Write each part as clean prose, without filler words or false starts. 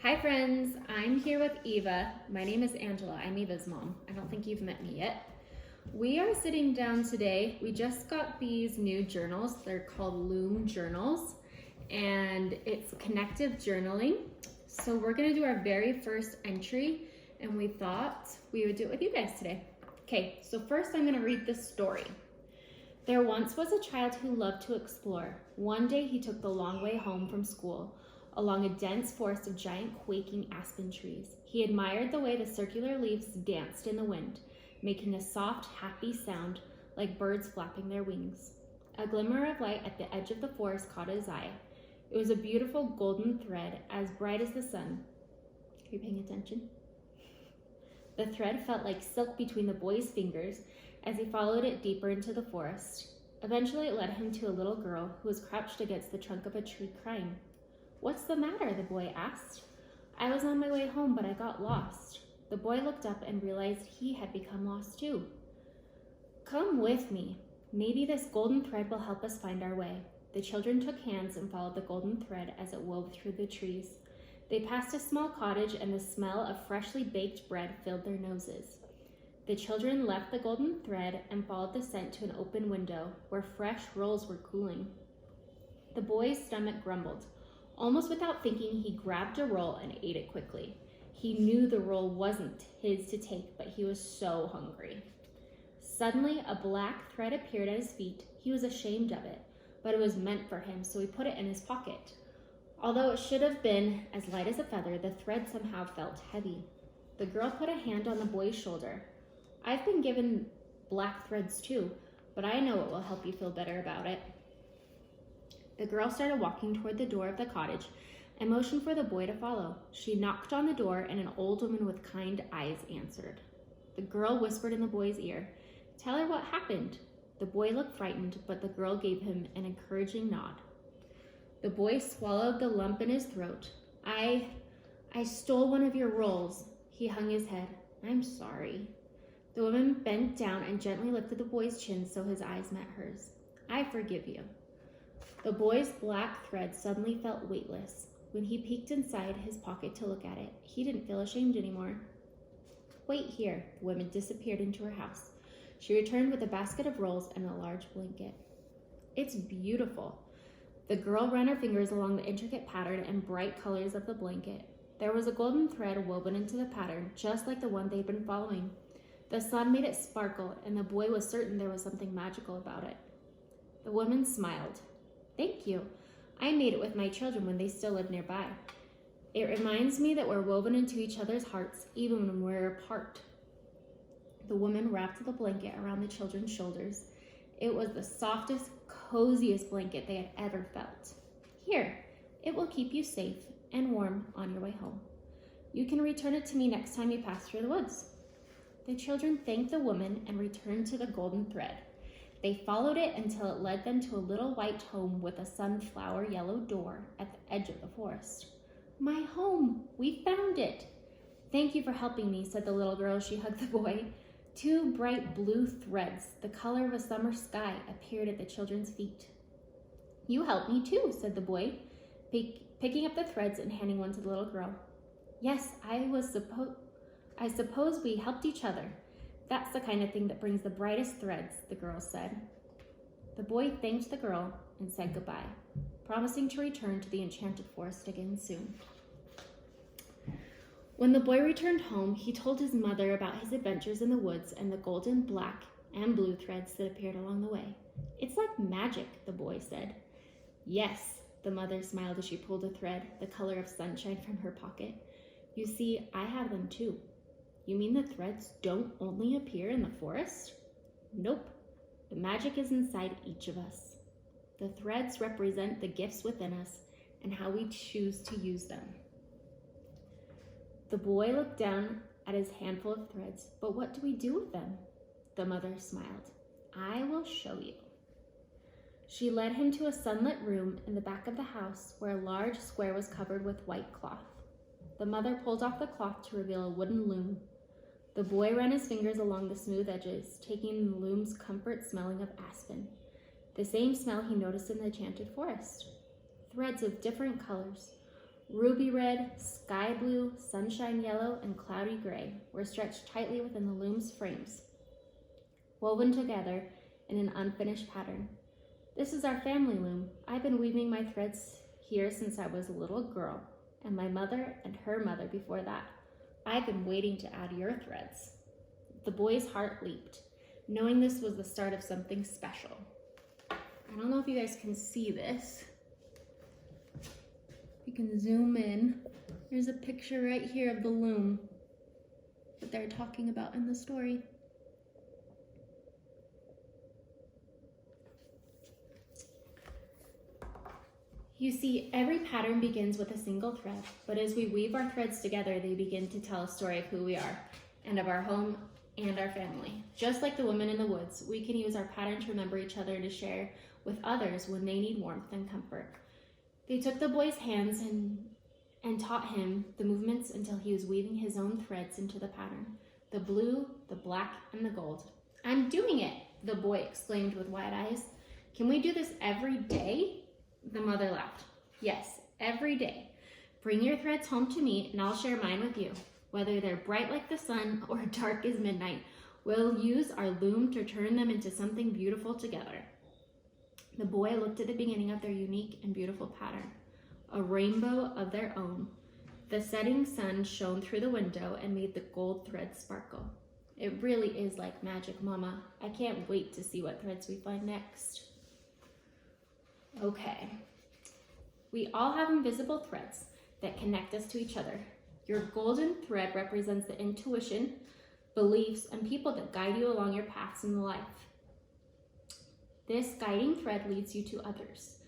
Hi friends, I'm here with Eva. My name is Angela. I'm Eva's mom. I don't think you've met me yet. We are sitting down today. We just got these new journals. They're called Loom journals and it's Connective Journaling. So we're gonna do our very first entry and we thought we would do it with you guys today. Okay, so first I'm gonna read this story. There once was a child who loved to explore. One day he took the long way home from school, along a dense forest of giant quaking aspen trees. He admired the way the circular leaves danced in the wind, making a soft, happy sound like birds flapping their wings. A glimmer of light at the edge of the forest caught his eye. It was a beautiful golden thread, as bright as the sun. Are you paying attention? The thread felt like silk between the boy's fingers as he followed it deeper into the forest. Eventually it led him to a little girl who was crouched against the trunk of a tree crying. "What's the matter?" the boy asked. "I was on my way home, but I got lost." The boy looked up and realized he had become lost too. "Come with me. Maybe this golden thread will help us find our way." The children took hands and followed the golden thread as it wove through the trees. They passed a small cottage and the smell of freshly baked bread filled their noses. The children left the golden thread and followed the scent to an open window where fresh rolls were cooling. The boy's stomach grumbled. Almost without thinking, he grabbed a roll and ate it quickly. He knew the roll wasn't his to take, but he was so hungry. Suddenly, a black thread appeared at his feet. He was ashamed of it, but it was meant for him, so he put it in his pocket. Although it should have been as light as a feather, the thread somehow felt heavy. The girl put a hand on the boy's shoulder. "I've been given black threads too, but I know it will help you feel better about it." The girl started walking toward the door of the cottage and motioned for the boy to follow. She knocked on the door and an old woman with kind eyes answered. The girl whispered in the boy's ear, "Tell her what happened." The boy looked frightened, but the girl gave him an encouraging nod. The boy swallowed the lump in his throat. I stole one of your rolls." He hung his head. "I'm sorry." The woman bent down and gently lifted the boy's chin so his eyes met hers. "I forgive you." The boy's black thread suddenly felt weightless. When he peeked inside his pocket to look at it, he didn't feel ashamed anymore. "Wait here." The woman disappeared into her house. She returned with a basket of rolls and a large blanket. "It's beautiful." The girl ran her fingers along the intricate pattern and bright colors of the blanket. There was a golden thread woven into the pattern, just like the one they'd been following. The sun made it sparkle, and the boy was certain there was something magical about it. The woman smiled. "Thank you. I made it with my children when they still lived nearby. It reminds me that we're woven into each other's hearts, even when we're apart." The woman wrapped the blanket around the children's shoulders. It was the softest, coziest blanket they had ever felt. "Here, it will keep you safe and warm on your way home. You can return it to me next time you pass through the woods." The children thanked the woman and returned to the golden thread. They followed it until it led them to a little white home with a sunflower yellow door at the edge of the forest. "My home! We found it!" "Thank you for helping me," said the little girl as she hugged the boy. Two bright blue threads, the color of a summer sky, appeared at the children's feet. "You helped me too," said the boy, picking up the threads and handing one to the little girl. "Yes, I suppose we helped each other. That's the kind of thing that brings the brightest threads," the girl said. The boy thanked the girl and said goodbye, promising to return to the enchanted forest again soon. When the boy returned home, he told his mother about his adventures in the woods and the golden, black, and blue threads that appeared along the way. "It's like magic," the boy said. "Yes," the mother smiled as she pulled a thread, the color of sunshine, from her pocket. "You see, I have them too." "You mean the threads don't only appear in the forest?" "Nope. The magic is inside each of us. The threads represent the gifts within us and how we choose to use them." The boy looked down at his handful of threads. "But what do we do with them?" The mother smiled. "I will show you." She led him to a sunlit room in the back of the house where a large square was covered with white cloth. The mother pulled off the cloth to reveal a wooden loom. The boy ran his fingers along the smooth edges, taking the loom's comfort smelling of aspen, the same smell he noticed in the enchanted forest. Threads of different colors, Ruby red, sky blue, sunshine yellow, and cloudy gray were stretched tightly within the loom's frames, woven together in an unfinished pattern. This is our family loom. I've been weaving my threads here since I was a little girl, and my mother and her mother before that. I've been waiting to add your threads. The boy's heart leaped, knowing this was the start of something special. I don't know if you guys can see this. You can zoom in. There's a picture right here of the loom that they're talking about in the story. You see, every pattern begins with a single thread, but as we weave our threads together, they begin to tell a story of who we are and of our home and our family. Just like the woman in the woods, we can use our pattern to remember each other and to share with others when they need warmth and comfort. They took the boy's hands and taught him the movements until he was weaving his own threads into the pattern, the blue, the black, and the gold. I'm doing it, the boy exclaimed with wide eyes. Can we do this every day? The mother laughed. Yes, every day. Bring your threads home to me and I'll share mine with you. Whether they're bright like the sun or dark as midnight, we'll use our loom to turn them into something beautiful together. The boy looked at the beginning of their unique and beautiful pattern, a rainbow of their own. The setting sun shone through the window and made the gold threads sparkle. It really is like magic, Mama. I can't wait to see what threads we find next. Okay. We all have invisible threads that connect us to each other. Your golden thread represents the intuition, beliefs, and people that guide you along your paths in life. This guiding thread leads you to others.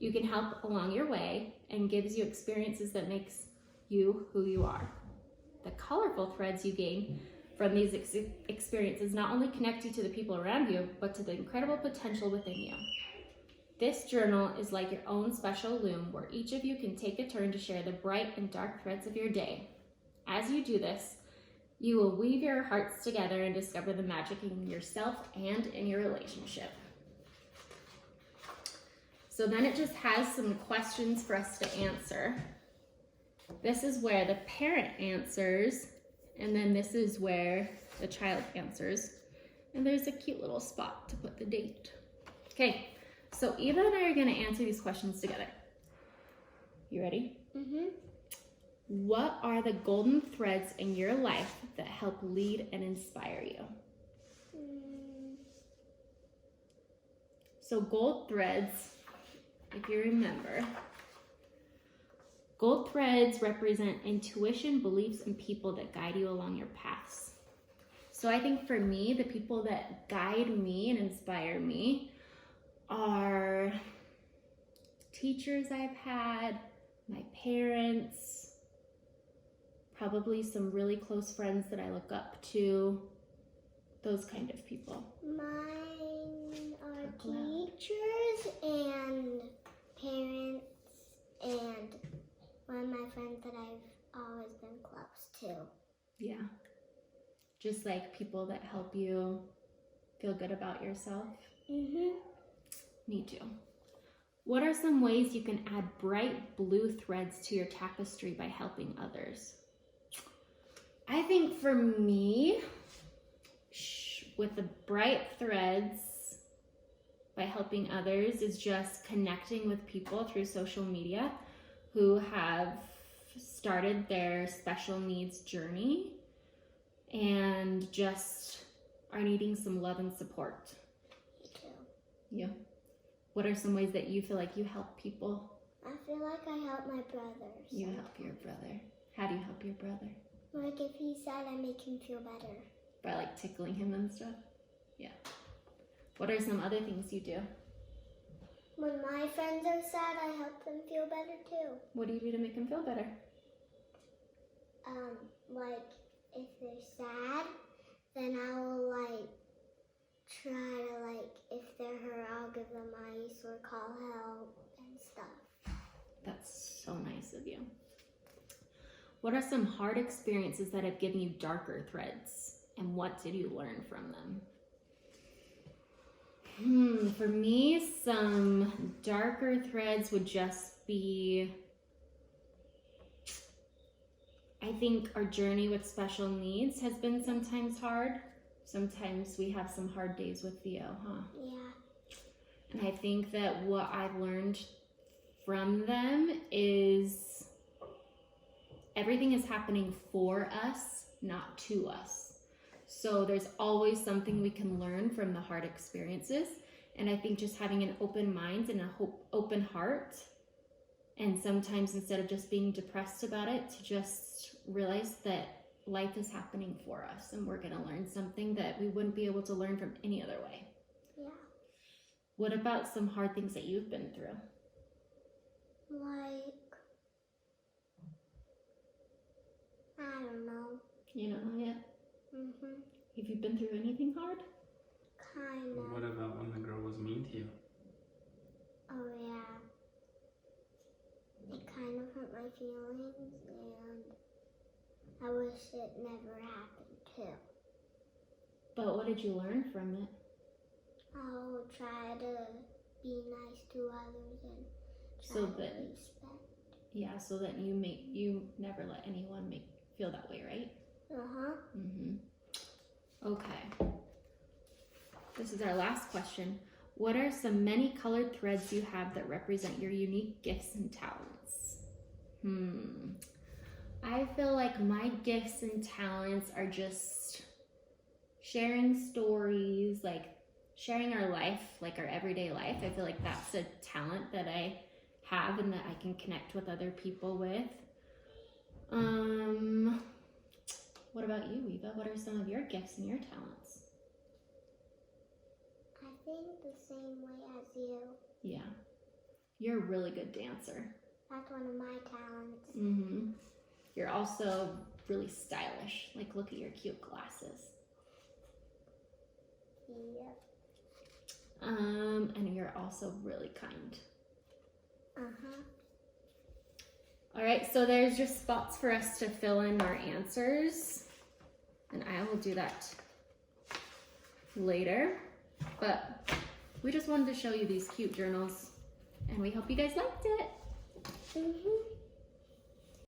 You can help along your way and gives you experiences that makes you who you are. The colorful threads you gain from these experiences not only connect you to the people around you, but to the incredible potential within you. This journal is like your own special loom where each of you can take a turn to share the bright and dark threads of your day. As you do this, you will weave your hearts together and discover the magic in yourself and in your relationship. So then it just has some questions for us to answer. This is where the parent answers, and then this is where the child answers. And there's a cute little spot to put the date. Okay. So Eva and I are going to answer these questions together. You ready? Mm-hmm. What are the golden threads in your life that help lead and inspire you? So gold threads, if you remember, gold threads represent intuition, beliefs, and people that guide you along your paths. So I think for me, the people that guide me and inspire me are teachers I've had, my parents, probably some really close friends that I look up to, those kind of people. Mine are teachers and parents and one of my friends that I've always been close to. Yeah. Just like people that help you feel good about yourself. Mm-hmm. Me too. What are some ways you can add bright blue threads to your tapestry by helping others? I think for me, with the bright threads by helping others is just connecting with people through social media who have started their special needs journey and just are needing some love and support. Me too. Yeah. What are some ways that you feel like you help people? I feel like I help my brothers. You help your brother. How do you help your brother? Like if he's sad, I make him feel better. By like tickling him and stuff? Yeah. What are some other things you do? When my friends are sad, I help them feel better too. What do you do to make them feel better? Like if they're sad, then I will like try to like, if they're hurt, I'll give them ice or call help and stuff. That's so nice of you. What are some hard experiences that have given you darker threads, and what did you learn from them? For me, some darker threads would just be think our journey with special needs has been sometimes hard. Sometimes we have some hard days with Theo, huh? Yeah. And I think that what I've learned from them is everything is happening for us, not to us. So there's always something we can learn from the hard experiences. And I think just having an open mind and a open heart, and sometimes instead of just being depressed about it, to just realize that life is happening for us and we're going to learn something that we wouldn't be able to learn from any other way. Yeah. What about some hard things that you've been through? Like, I don't know. You don't know yet? Mhm. Have you been through anything hard? Kind of. What about when the girl was mean to you? Oh yeah. It kind of hurt my feelings, and I wish it never happened too. But what did you learn from it? I'll try to be nice to others and try So to that- respect. Yeah, so that you never let anyone feel that way, right? Uh-huh. Okay. This is our last question. What are some many colored threads you have that represent your unique gifts and talents? I feel like my gifts and talents are just sharing stories, like sharing our life, like our everyday life. I feel like that's a talent that I have and that I can connect with other people with. What about you, Eva? What are some of your gifts and your talents? I think the same way as you. Yeah. You're a really good dancer. That's one of my talents. You're also really stylish. Like, look at your cute glasses. Yep. And you're also really kind. Uh-huh. All right, so there's just spots for us to fill in our answers. And I will do that later. But we just wanted to show you these cute journals. And we hope you guys liked it.